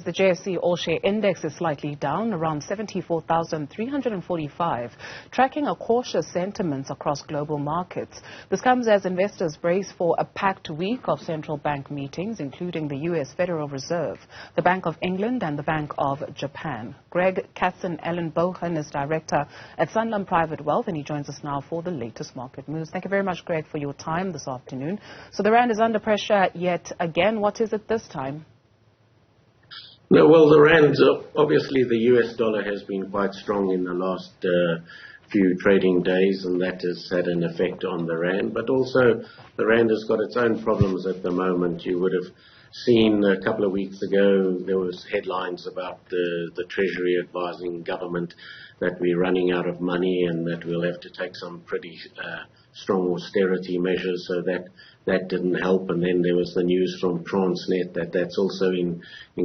The JSE All Share Index is slightly down, around 74,345, tracking a cautious sentiment across global markets. This comes as investors brace for a packed week of central bank meetings, including the U.S. Federal Reserve, the Bank of England and the Bank of Japan. Greg Katzenellenbogen is director at Sanlam Private Wealth, and he joins us now for the latest market moves. Thank you very much, Greg, for your time this afternoon. So the rand is under pressure yet again. What is it this time? No, well, the rand, obviously the US dollar has been quite strong in the last few trading days, and that has had an effect on the rand. But also the rand has got its own problems at the moment. You would have seen a couple of weeks ago there was headlines about the Treasury advising government that we're running out of money and that we'll have to take some pretty strong austerity measures, so that didn't help. And then there was the news from Transnet that's also in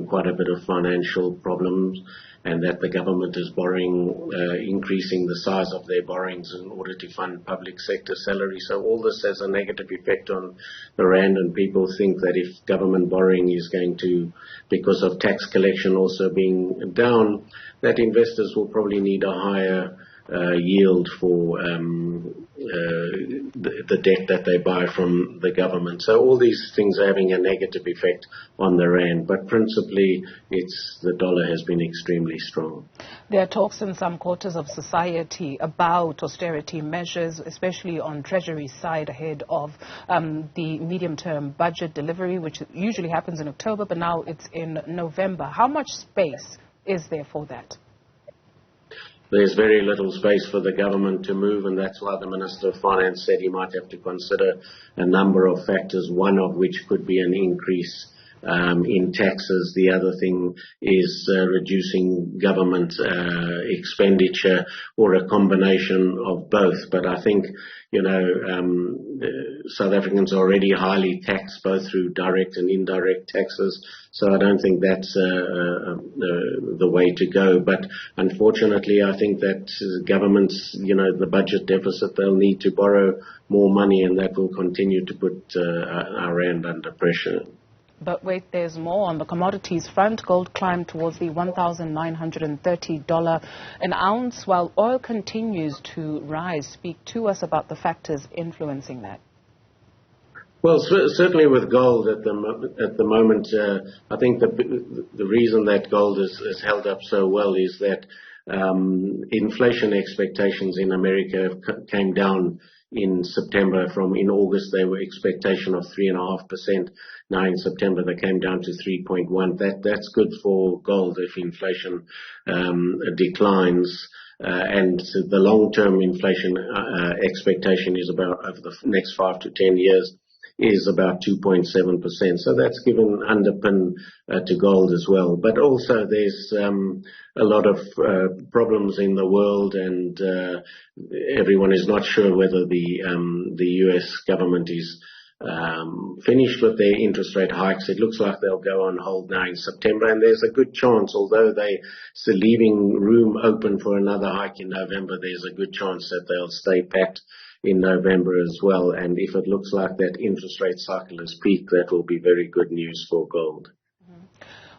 quite a bit of financial problems, and that the government is borrowing, increasing the size of their borrowings in order to fund public sector salaries. So all this has a negative effect on the rand, and people think that if government borrowing is going to, because of tax collection also being down, that investors will probably need a higher yield for the debt that they buy from the government. So all these things are having a negative effect on the rand, but principally the dollar has been extremely strong. There are talks in some quarters of society about austerity measures, especially on Treasury side ahead of the medium-term budget delivery, which usually happens in October, but now it's in November. How much space is there for that? There's very little space for the government to move, and that's why the Minister of Finance said he might have to consider a number of factors, one of which could be an increase in taxes. The other thing is reducing government expenditure, or a combination of both. But I think, South Africans are already highly taxed, both through direct and indirect taxes. So I don't think that's the way to go. But unfortunately, I think that governments, the budget deficit, they'll need to borrow more money, and that will continue to put our rand under pressure. But wait, there's more. On the commodities front, gold climbed towards the $1,930 an ounce, while oil continues to rise. Speak to us about the factors influencing that. Well, certainly with gold at the moment, I think the reason that gold is held up so well is that inflation expectations in America came down in September. In August they were expectation of 3.5%. Now in September they came down to 3.1%. That's good for gold if inflation declines. And the long-term inflation expectation is about, over the next 5 to 10 years, is about 2.7%. So that's given underpin to gold as well. But also there's a lot of problems in the world, and everyone is not sure whether the US government is finished with their interest rate hikes. It looks like they'll go on hold now in September, and there's a good chance, although they're leaving room open for another hike in November, there's a good chance that they'll stay packed in November as well. And if it looks like that interest rate cycle has peaked, that will be very good news for gold.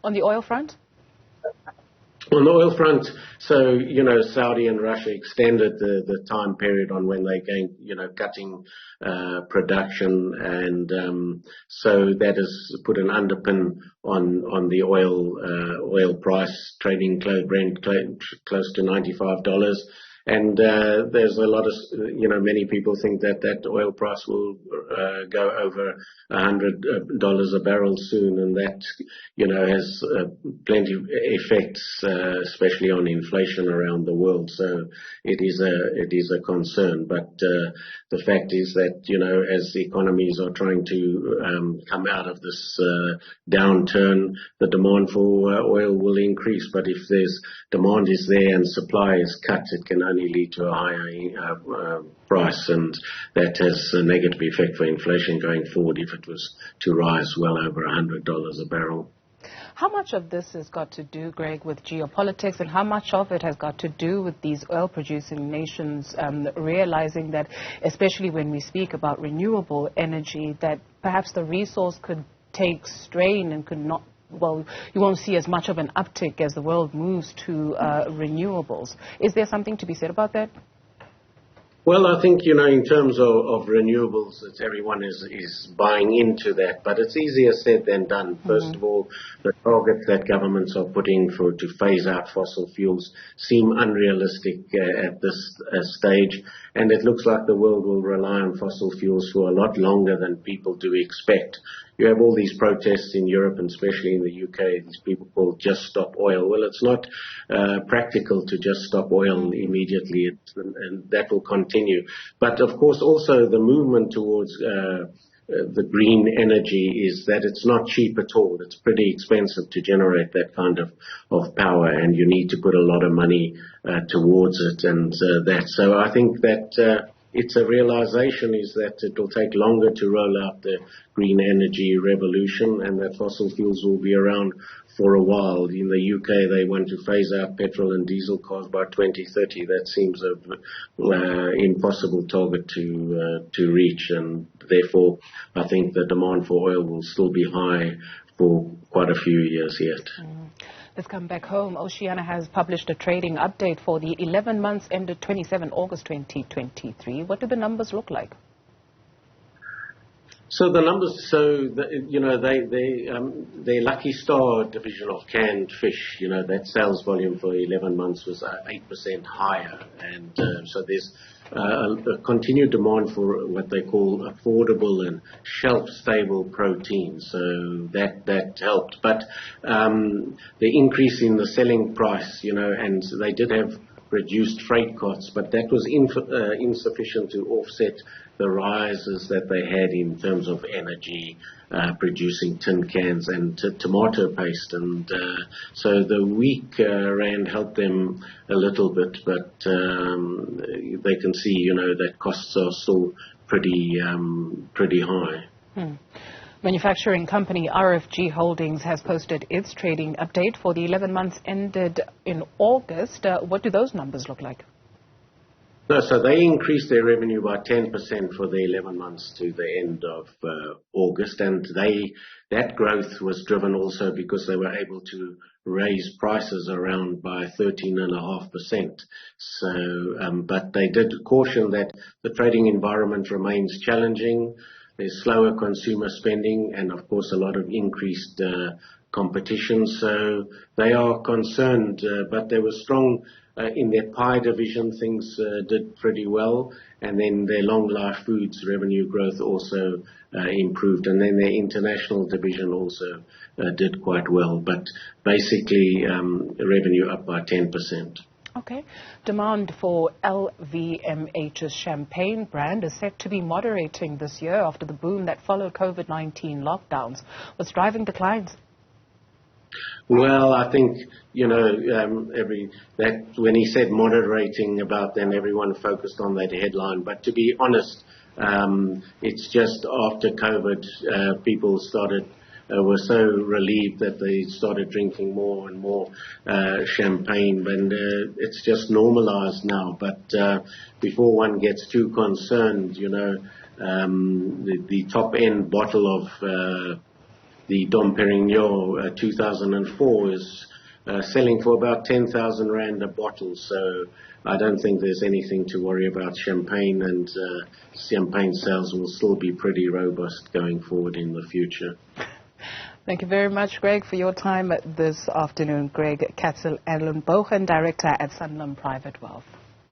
On the oil front? On the oil front, so, Saudi and Russia extended the time period on when they're going, cutting production, and so that has put an underpin on the oil price, trading Brent close to $95. And there's a lot of, many people think that oil price will go over $100 a barrel soon, and that, has plenty of effects, especially on inflation around the world. So it is a concern. But the fact is that, as the economies are trying to come out of this downturn, the demand for oil will increase. But if there's demand is there and supply is cut, it can only lead to a higher price, and that has a negative effect for inflation going forward if it was to rise well over $100 a barrel. How much of this has got to do, Greg, with geopolitics, and how much of it has got to do with these oil-producing nations realizing that, especially when we speak about renewable energy, that perhaps the resource could take strain and could not you won't see as much of an uptick as the world moves to renewables. Is there something to be said about that? Well, I think, in terms of renewables, it's everyone is buying into that, but it's easier said than done. First of all, the targets that governments are putting to phase out fossil fuels seem unrealistic at this stage, and it looks like the world will rely on fossil fuels for a lot longer than people do expect. You have all these protests in Europe, and especially in the UK, these people called Just Stop Oil. Well, it's not practical to just stop oil immediately, and that will continue. But, of course, also the movement towards the green energy is that it's not cheap at all. It's pretty expensive to generate that kind of power, and you need to put a lot of money towards it and that. So I think that it's a realization is that it will take longer to roll out the green energy revolution, and that fossil fuels will be around for a while. In the UK, they want to phase out petrol and diesel cars by 2030. That seems an impossible target to reach, and therefore I think the demand for oil will still be high for quite a few years yet. Let's come back home. Oceana has published a trading update for the 11 months ended 27 August 2023. What do the numbers look like? So the numbers, their Lucky Star division of canned fish, that sales volume for 11 months was 8% higher. And so there's a continued demand for what they call affordable and shelf-stable protein. So that helped. But the increase in the selling price, and they did have reduced freight costs, but that was insufficient to offset the rises that they had in terms of energy, producing tin cans and tomato paste. And so the weak rand helped them a little bit, but they can see, that costs are still pretty high. Manufacturing company RFG Holdings has posted its trading update for the 11 months ended in August. What do those numbers look like? No, so they increased their revenue by 10% for the 11 months to the end of August, and that growth was driven also because they were able to raise prices around by 13.5%. So, but they did caution that the trading environment remains challenging. There's slower consumer spending and, of course, a lot of increased competition. So they are concerned, but they were strong in their pie division. Things did pretty well. And then their long life foods revenue growth also improved. And then their international division also did quite well. But basically, revenue up by 10%. Okay. Demand for LVMH's champagne brand is set to be moderating this year after the boom that followed COVID-19 lockdowns. What's driving declines? Well, I think, when he said moderating about, then everyone focused on that headline. But to be honest, it's just after COVID, people were so relieved that they started drinking more and more champagne, and it's just normalized now. But before one gets too concerned, the top end bottle of the Dom Perignon 2004 is selling for about 10,000 Rand a bottle. So I don't think there's anything to worry about champagne, and champagne sales will still be pretty robust going forward in the future. Thank you very much, Greg, for your time this afternoon. Greg Katzenellenbogen, Director at Sanlam Private Wealth.